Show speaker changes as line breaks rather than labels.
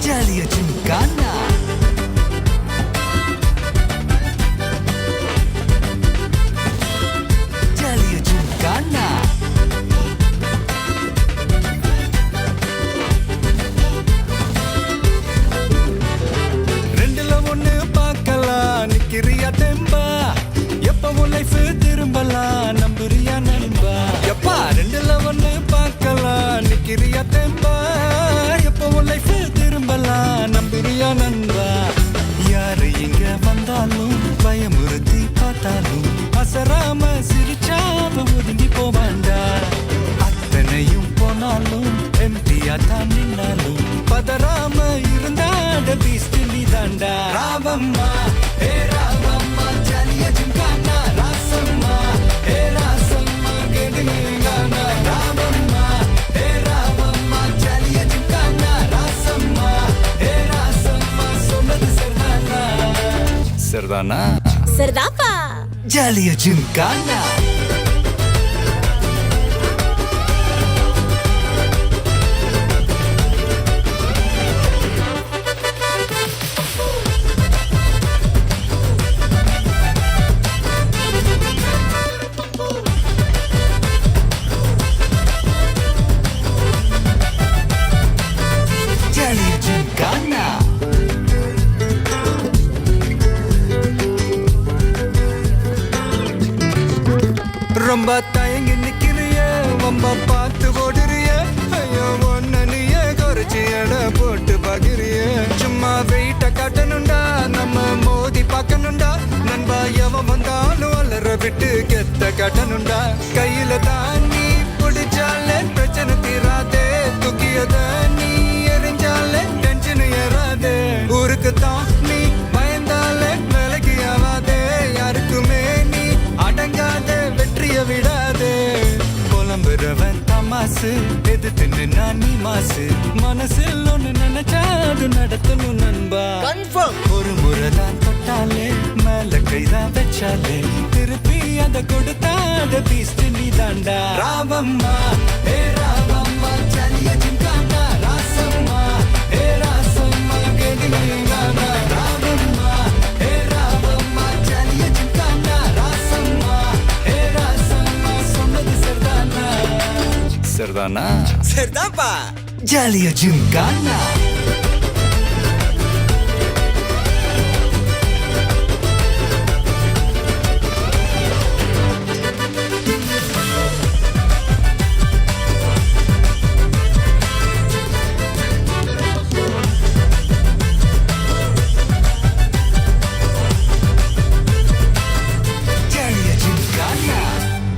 ஜாலியா ஜிம்கானா ஜாலியா ஜிம்கானா ரெண்டுல ஒண்ணு பார்க்கலாம் நிக்கிறியா தெம்பா எப்பவும் லைஃப் திரும்பலாம் நம்புறியா நண்பா எப்பா ரெண்டுல ஒண்ணு பார்க்கலாம் நிக்கிறியா தெம்பா எப்பவும் லைஃப் திரும்பலாம் நம்புறியா நண்பா யாரு இங்க வந்தாலும் பயமுறுத்தி பார்த்தாலும் அசராம சிரிச்சாம ஒதுங்கி போவாண்டா அத்தனையும் போனாலும் எம்டியா தான் நின்னாலும் பதறாம இருந்தாட பீஸ்ட் நீ தாண்டா ராவம்மா ஏ ராவம்மா ஜாலியா ஜிம்கானா ராசம்மா ஏ ராசம்மா கேடுங்கானா ராவம்மா ஏ ராவம்மா ஜாலியா ஜிம்கானா ராசம்மா ஏ ராசம்மா சொன்னது சரிதானா சரிதானா
சரிதாப்பா.
ஜாலியா ஜிம்கானா ஜாலியா ஜிம்கானா ரொம்ப தயங்கி நிக்கிறிய ரொம்ப பார்த்து ஓடுறிய ஐயோ ஒன்ன நீயே குறைச்சி எடை போட்டு பாக்குறிய சும்மா வெயிட்ட காட்டணும்டா நம்ம மோதி பார்க்கணும்டா நண்பா எவன் வந்தாலும் அலற விட்டு கெத்த காட்டணும்டா கையில தாண்டி பிடிச்சாலே பிரச்சனை தீராதே தூக்கியத நீ எரிஞ்சாலே டென்ஷன் ஏறாதே ஊருக்கு தான் நீ பயந்தாலே வேலைக்கு ஆவாதே யாருக்குமே நீ அடங்காத வெற்றிய விடாதே புலம்புறவன் தமாசு எதிர்த்து நின்னா நீ மாசு மனசில் ஒண்ணு நினைச்சாது நடத்தணும் நண்பா ஒரு முறைதான் தொட்டாலே மேல கைதான் வச்சாலே திருப்பி அத கொடுத்தாத பீஸ்ட் நீ தாண்டா ராவம்மா ஏ ராவம்மா ஜாலியா ஜிம்கானா ராசம்மா ஏ ராசம்மா கேடுங்கானா ராவம்மா ஏ ராவம்மா ஜாலியா ஜிம்கானா ராசம்மா ஏ ராசம்மா சொன்னது சரிதானா சரிதானா
சரிதான்ப்பா.
ஜாலியா ஜிம்கானா